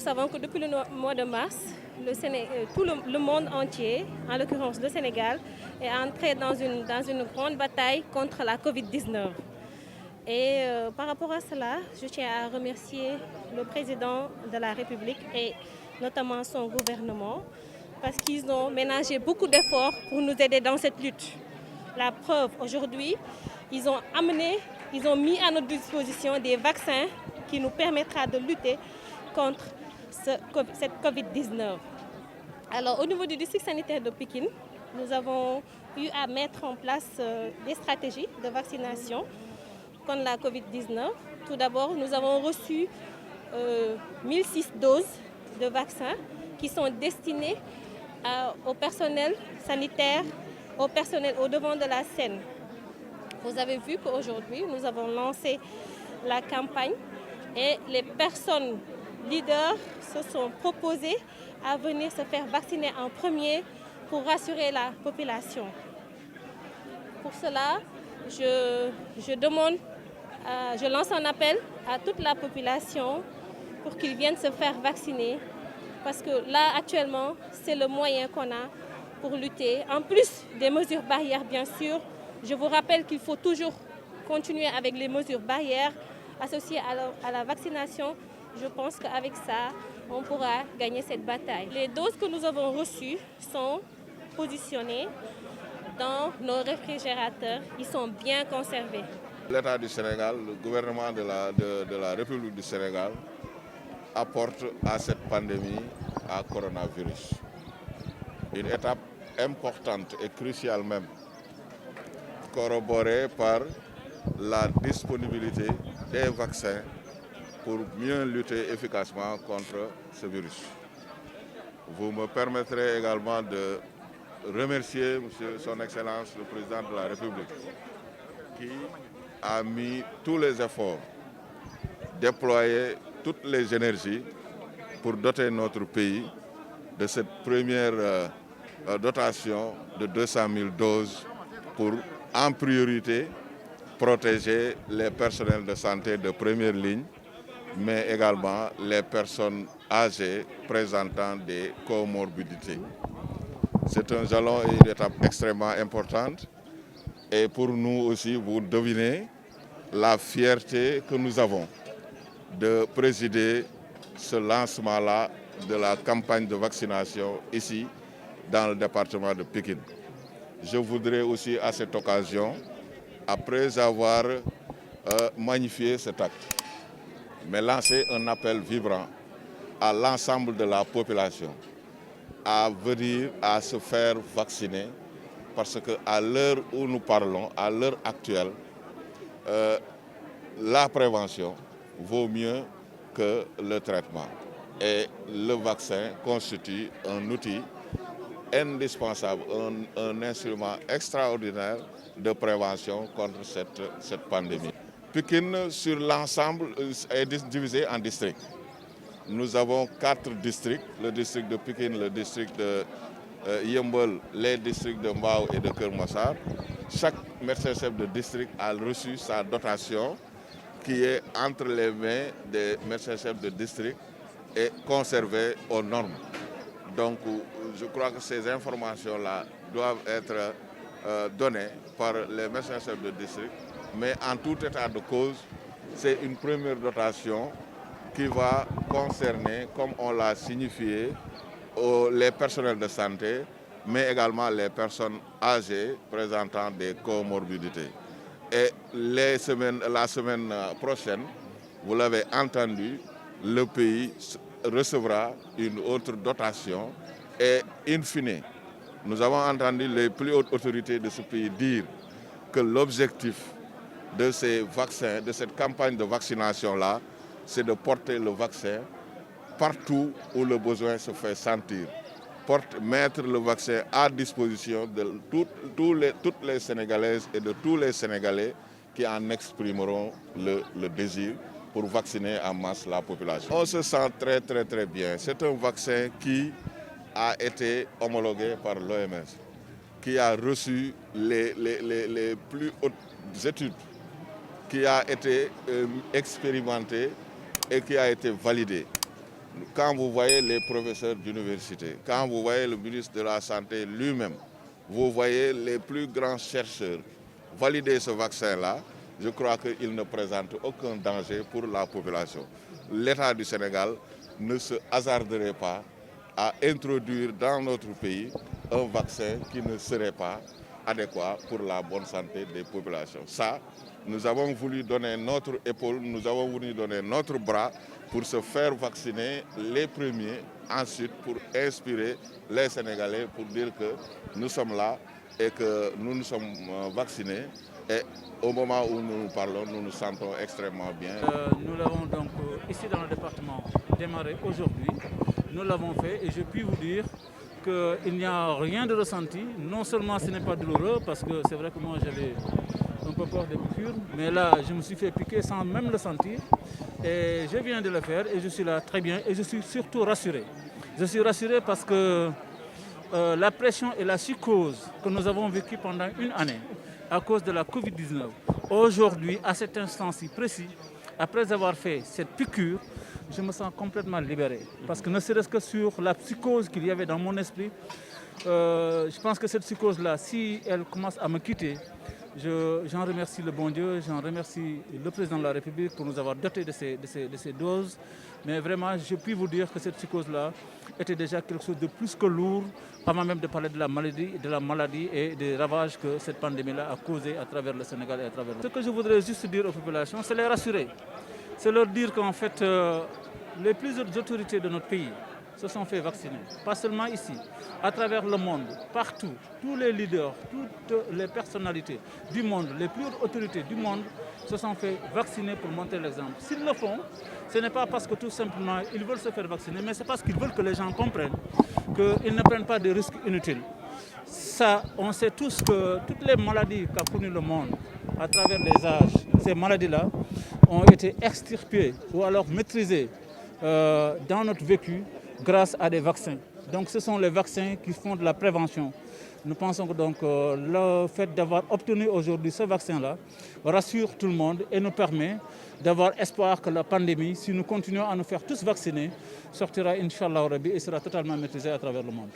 savons que depuis le mois de mars, tout le monde entier, en l'occurrence le Sénégal, est entré dans une grande bataille contre la Covid-19. Et par rapport à cela, je tiens à remercier le président de la République et notamment son gouvernement parce qu'ils ont ménagé beaucoup d'efforts pour nous aider dans cette lutte. La preuve, aujourd'hui, ils ont mis à notre disposition des vaccins qui nous permettra de lutter contre cette Covid-19. Alors, au niveau du district sanitaire de Pékin, nous avons eu à mettre en place des stratégies de vaccination contre la Covid-19. Tout d'abord, nous avons reçu 1006 doses de vaccins qui sont destinées au personnel sanitaire, au personnel au devant de la scène. Vous avez vu qu'aujourd'hui, nous avons lancé la campagne et les personnes leaders se sont proposées à venir se faire vacciner en premier pour rassurer la population. Pour cela, je lance un appel à toute la population pour qu'ils viennent se faire vacciner parce que là, actuellement, c'est le moyen qu'on a pour lutter. En plus des mesures barrières, bien sûr, je vous rappelle qu'il faut toujours continuer avec les mesures barrières associées à la vaccination. Je pense qu'avec ça, on pourra gagner cette bataille. Les doses que nous avons reçues sont positionnées dans nos réfrigérateurs. Ils sont bien conservés. L'État du Sénégal, le gouvernement de la République du Sénégal apporte à cette pandémie à coronavirus une étape importante et cruciale même, corroborée par la disponibilité des vaccins pour mieux lutter efficacement contre ce virus. Vous me permettrez également de remercier Son Excellence le Président de la République qui a mis tous les efforts, déployé toutes les énergies pour doter notre pays de cette première dotation de 200 000 doses pour en priorité protéger les personnels de santé de première ligne, mais également les personnes âgées présentant des comorbidités. C'est un jalon et une étape extrêmement importante. Et pour nous aussi, vous devinez la fierté que nous avons de présider ce lancement-là de la campagne de vaccination ici dans le département de Pékin. Je voudrais aussi à cette occasion, après avoir magnifié cet acte, mais lancer un appel vibrant à l'ensemble de la population à venir à se faire vacciner parce qu'à l'heure où nous parlons, à l'heure actuelle, la prévention vaut mieux que le traitement. Et le vaccin constitue un outil indispensable, un instrument extraordinaire de prévention contre cette pandémie. Pékin, sur l'ensemble, est divisé en districts. Nous avons 4 districts, le district de Pékin, le district de Yeumbeul, les districts de Mbao et de Keur Massar. Chaque médecin-chef de district a reçu sa dotation qui est entre les mains des médecins-chefs de district et conservée aux normes. Donc, je crois que ces informations-là doivent être données par les médecins-chefs de district. Mais en tout état de cause, c'est une première dotation qui va concerner, comme on l'a signifié, les personnels de santé, mais également les personnes âgées présentant des comorbidités. Et la semaine prochaine, vous l'avez entendu, le pays recevra une autre dotation et in fine, nous avons entendu les plus hautes autorités de ce pays dire que l'objectif de ces vaccins, de cette campagne de vaccination-là, c'est de porter le vaccin partout où le besoin se fait sentir. Mettre le vaccin à disposition de toutes les Sénégalaises et de tous les Sénégalais qui en exprimeront le désir pour vacciner en masse la population. On se sent très très très bien. C'est un vaccin qui a été homologué par l'OMS, qui a reçu les plus hautes études, qui a été expérimenté et qui a été validé. Quand vous voyez les professeurs d'université, quand vous voyez le ministre de la Santé lui-même, vous voyez les plus grands chercheurs valider ce vaccin-là, je crois qu'il ne présente aucun danger pour la population. L'État du Sénégal ne se hasarderait pas à introduire dans notre pays un vaccin qui ne serait pas adéquat pour la bonne santé des populations. Ça, nous avons voulu donner notre épaule, nous avons voulu donner notre bras pour se faire vacciner les premiers, ensuite pour inspirer les Sénégalais pour dire que nous sommes là et que nous sommes vaccinés. Et au moment où nous parlons, nous nous sentons extrêmement bien. Nous l'avons donc ici dans le département démarré aujourd'hui. Nous l'avons fait et je puis vous dire qu'il n'y a rien de ressenti. Non seulement ce n'est pas douloureux, parce que c'est vrai que moi j'avais un peu peur des piqûres, mais là je me suis fait piquer sans même le sentir. Et je viens de le faire et je suis là très bien et je suis surtout rassuré. Je suis rassuré parce que la pression et la psychose que nous avons vécue pendant une année à cause de la Covid-19, aujourd'hui, à cet instant-ci précis, après avoir fait cette piqûre, je me sens complètement libéré. Parce que ne serait-ce que sur la psychose qu'il y avait dans mon esprit, je pense que cette psychose-là, si elle commence à me quitter, j'en remercie le bon Dieu, j'en remercie le président de la République pour nous avoir dotés de ces doses. Mais vraiment, je puis vous dire que cette psychose-là était déjà quelque chose de plus que lourd, avant même de parler de la maladie et des ravages que cette pandémie-là a causé à travers le Sénégal et à travers le monde. Ce que je voudrais juste dire aux populations, c'est les rassurer. C'est leur dire qu'en fait, les plus hautes autorités de notre pays se sont fait vacciner. Pas seulement ici, à travers le monde, partout. Tous les leaders, toutes les personnalités du monde, les plus hautes autorités du monde se sont fait vacciner pour montrer l'exemple. S'ils le font, ce n'est pas parce que tout simplement ils veulent se faire vacciner, mais c'est parce qu'ils veulent que les gens comprennent qu'ils ne prennent pas de risques inutiles. Ça, on sait tous que toutes les maladies qu'a connues le monde à travers les âges, ces maladies-là ont été extirpées ou alors maîtrisées dans notre vécu grâce à des vaccins. Donc ce sont les vaccins qui font de la prévention. Nous pensons que donc, le fait d'avoir obtenu aujourd'hui ce vaccin-là rassure tout le monde et nous permet d'avoir espoir que la pandémie, si nous continuons à nous faire tous vacciner, sortira, Inch'Allah, et sera totalement maîtrisée à travers le monde.